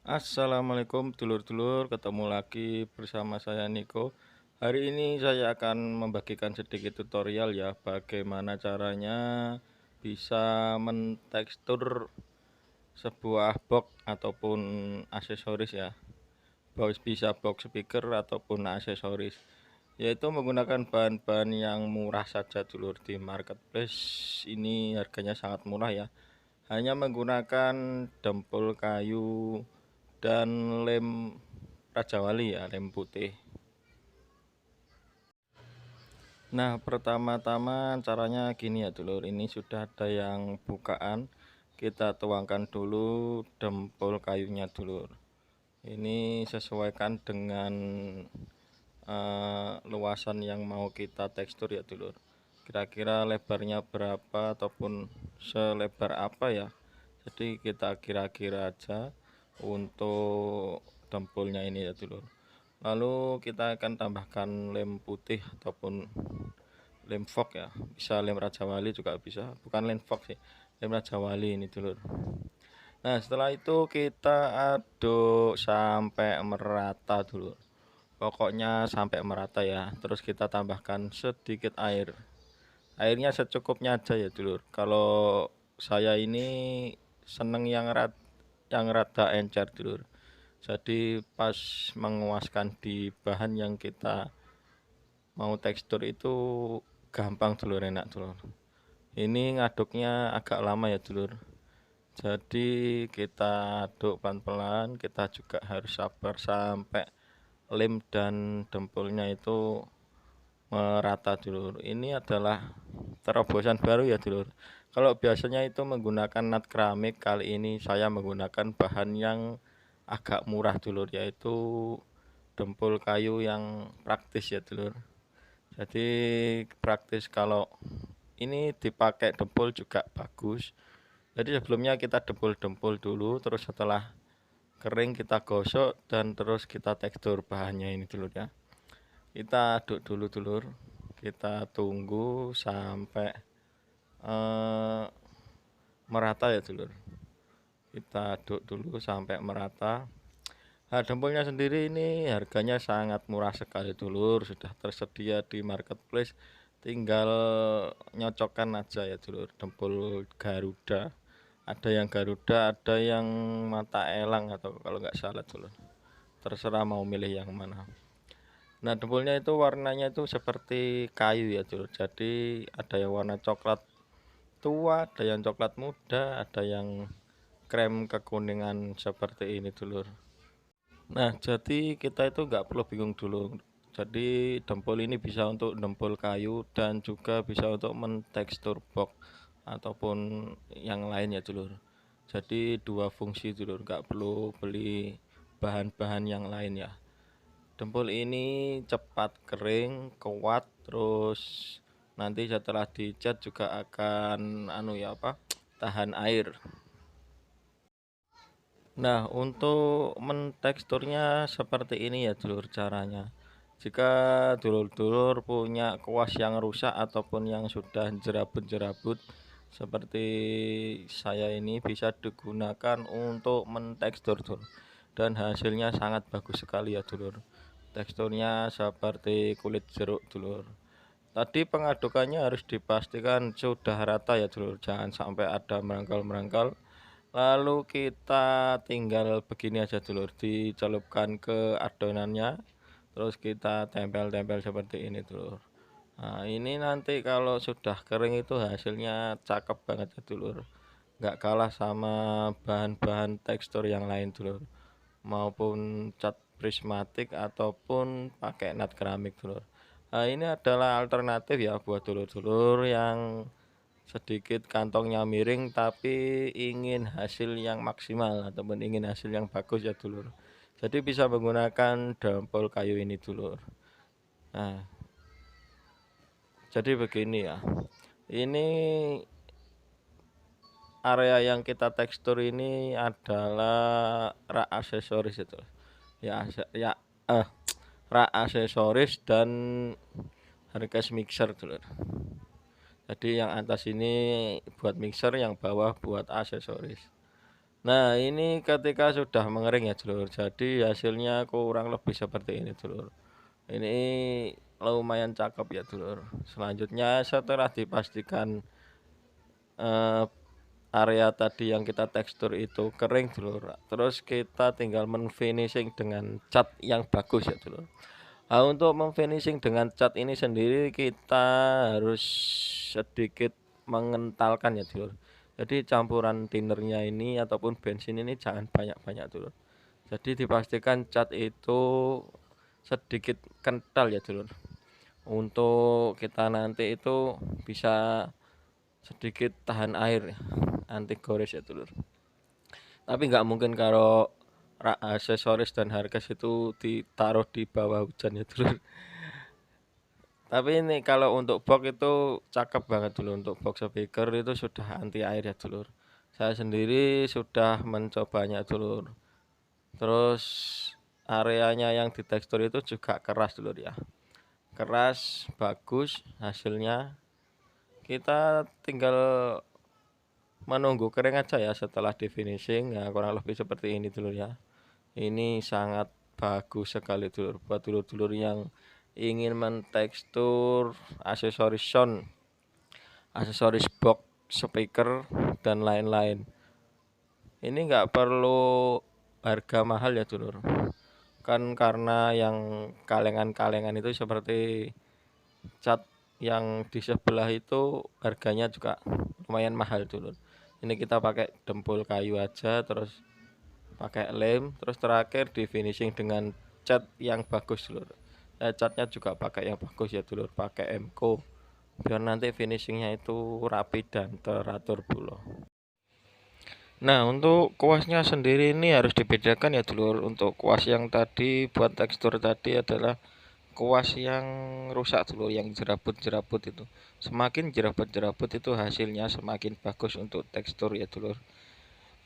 Assalamualaikum dulur-dulur, ketemu lagi bersama saya Niko. Hari ini saya akan membagikan sedikit tutorial ya, bagaimana caranya bisa mentekstur sebuah box ataupun aksesoris ya. Bisa box speaker ataupun aksesoris. Yaitu menggunakan bahan-bahan yang murah saja dulur di marketplace. Ini harganya sangat murah ya. Hanya menggunakan dempul kayu dan lem Raja Wali ya, lem putih. Nah, pertama-tama caranya gini ya dulur, ini sudah ada yang bukaan. Kita tuangkan dulu dempul kayunya dulur. Ini sesuaikan dengan luasan yang mau kita tekstur ya dulur. Kira-kira lebarnya berapa ataupun selebar apa ya. Jadi kita kira-kira aja untuk dempulnya ini ya dulur. Lalu kita akan tambahkan lem putih ataupun lem fog ya, bisa lem Raja Wali juga bisa, bukan lem fog sih, lem Raja Wali ini dulur. Nah, setelah itu kita aduk sampai merata dulu, pokoknya sampai merata ya. Terus kita tambahkan sedikit air, airnya secukupnya aja ya dulur. Kalau saya ini seneng yang rada encer dulur, jadi pas menguaskan di bahan yang kita mau tekstur itu gampang dulur, enak dulur. Ini ngaduknya agak lama ya dulur, jadi kita aduk pelan-pelan. Kita juga harus sabar sampai lem dan dempulnya itu merata dulur. Ini adalah terobosan baru ya dulur. Kalau biasanya itu menggunakan nut keramik, kali ini saya menggunakan bahan yang agak murah dulur, yaitu dempul kayu yang praktis ya dulur. Jadi praktis, kalau ini dipakai dempul juga bagus. Jadi sebelumnya kita dempul-dempul dulu, terus setelah kering kita gosok dan terus kita tekstur bahannya ini dulu ya. Kita aduk dulu dulur, kita tunggu sampai eh, merata ya dulur. Kita aduk dulu sampai merata. Nah, dempulnya sendiri ini harganya sangat murah sekali dulur, sudah tersedia di marketplace. Tinggal nyocokkan aja ya dulur, dempul Garuda. Ada yang Garuda, ada yang mata elang atau kalau nggak salah dulur. Terserah mau milih yang mana. Nah, dempulnya itu warnanya itu seperti kayu ya dulur. Jadi ada yang warna coklat tua, ada yang coklat muda, ada yang krem kekuningan seperti ini dulur. Nah, jadi kita itu nggak perlu bingung dulu. Jadi dempul ini bisa untuk dempul kayu dan juga bisa untuk mentekstur box ataupun yang lain ya dulur. Jadi dua fungsi dulur, nggak perlu beli bahan-bahan yang lain ya. Dempul ini cepat kering, kuat, terus nanti setelah dicat juga akan tahan air. Nah, untuk menteksturnya seperti ini ya dulur caranya. Jika dulur-dulur punya kuas yang rusak ataupun yang sudah jerabut-jerabut seperti saya ini, bisa digunakan untuk mentekstur dulur. Dan hasilnya sangat bagus sekali ya dulur. Teksturnya seperti kulit jeruk dulur. Tadi pengadukannya harus dipastikan sudah rata ya dulur, jangan sampai ada merangkal-merangkal. Lalu kita tinggal begini aja dulur, dicelupkan ke adonannya, terus kita tempel-tempel seperti ini dulur. Nah, ini nanti kalau sudah kering itu hasilnya cakep banget ya dulur, nggak kalah sama bahan-bahan tekstur yang lain dulur, maupun cat prismatik ataupun pakai nut keramik dulur. Nah, ini adalah alternatif ya buat dulur-dulur yang sedikit kantongnya miring tapi ingin hasil yang maksimal ataupun ingin hasil yang bagus ya dulur. Jadi bisa menggunakan dempul kayu ini dulur. Nah, jadi begini ya. Ini area yang kita tekstur ini adalah rak aksesoris itu. Ya, rak aksesoris dan hargas mixer dulur. Jadi yang atas ini buat mixer, yang bawah buat aksesoris. Nah, ini ketika sudah mengering ya, Dulur. Jadi hasilnya kurang lebih seperti ini, Dulur. Ini lumayan cakep ya, Dulur. Selanjutnya setelah dipastikan eh, area tadi yang kita tekstur itu kering, Dulur. Terus kita tinggal menfinishing dengan cat yang bagus ya, Dulur. Nah, untuk memfinishing dengan cat ini sendiri kita harus sedikit mengentalkan ya, Dulur. Jadi campuran tinernya ini ataupun bensin ini jangan banyak-banyak, Dulur. Jadi dipastikan cat itu sedikit kental ya, Dulur. Untuk kita nanti itu bisa sedikit tahan air ya, anti gores ya, Dulur. Tapi nggak mungkin kalau aksesoris dan hargas itu ditaruh di bawah hujan ya, Dulur. Tapi ini kalau untuk box itu cakep banget dulu, untuk box speaker itu sudah anti air ya, Dulur. Saya sendiri sudah mencobanya, Dulur. Terus areanya yang ditekstur itu juga keras, Dulur ya. Keras, bagus hasilnya. Kita tinggal menunggu kering aja ya setelah di finishing. Ya kurang lebih seperti ini, Dulur ya. Ini sangat bagus sekali, Dulur, buat dulur-dulur yang ingin mentekstur aksesoris sound, aksesoris box, speaker, dan lain-lain. Ini nggak perlu harga mahal ya, Dulur. Kan karena yang kalengan-kalengan itu seperti cat yang di sebelah itu harganya juga lumayan mahal, Dulur. Ini kita pakai dempul kayu aja, terus pakai lem, terus terakhir di finishing dengan cat yang bagus, Dulur. Catnya juga pakai yang bagus ya, Dulur, pakai Emco biar nanti finishingnya itu rapi dan teratur pula. Nah, untuk kuasnya sendiri ini harus dibedakan ya, Dulur. Untuk kuas yang tadi buat tekstur tadi adalah kuas yang rusak, Dulur, yang jerabut-jerabut itu. Semakin jerabut-jerabut itu hasilnya semakin bagus untuk tekstur ya, Dulur.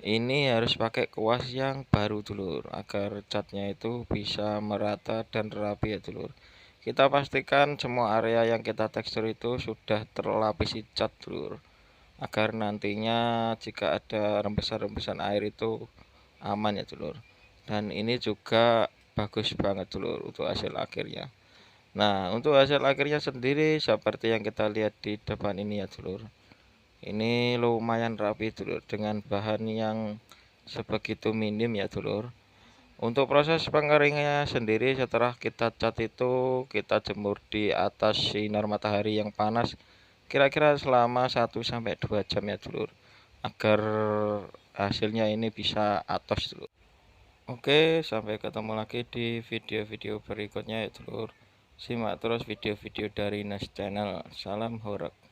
Ini harus pakai kuas yang baru, Dulur, agar catnya itu bisa merata dan rapi ya, Dulur. Kita pastikan semua area yang kita tekstur itu sudah terlapisi cat, Dulur, agar nantinya jika ada rembesan-rembesan air itu aman ya, Dulur. Dan ini juga bagus banget, Dulur, untuk hasil akhirnya. Nah, untuk hasil akhirnya sendiri seperti yang kita lihat di depan ini ya, Dulur. Ini lumayan rapi, Dulur, dengan bahan yang sebegitu minim ya, Dulur. Untuk proses pengeringnya sendiri setelah kita cat itu kita jemur di atas sinar matahari yang panas kira-kira selama 1 sampai 2 jam ya, Dulur, agar hasilnya ini bisa atos, Dulur. Oke, sampai ketemu lagi di video-video berikutnya ya, Dulur. Simak terus video-video dari Nas Channel. Salam horor.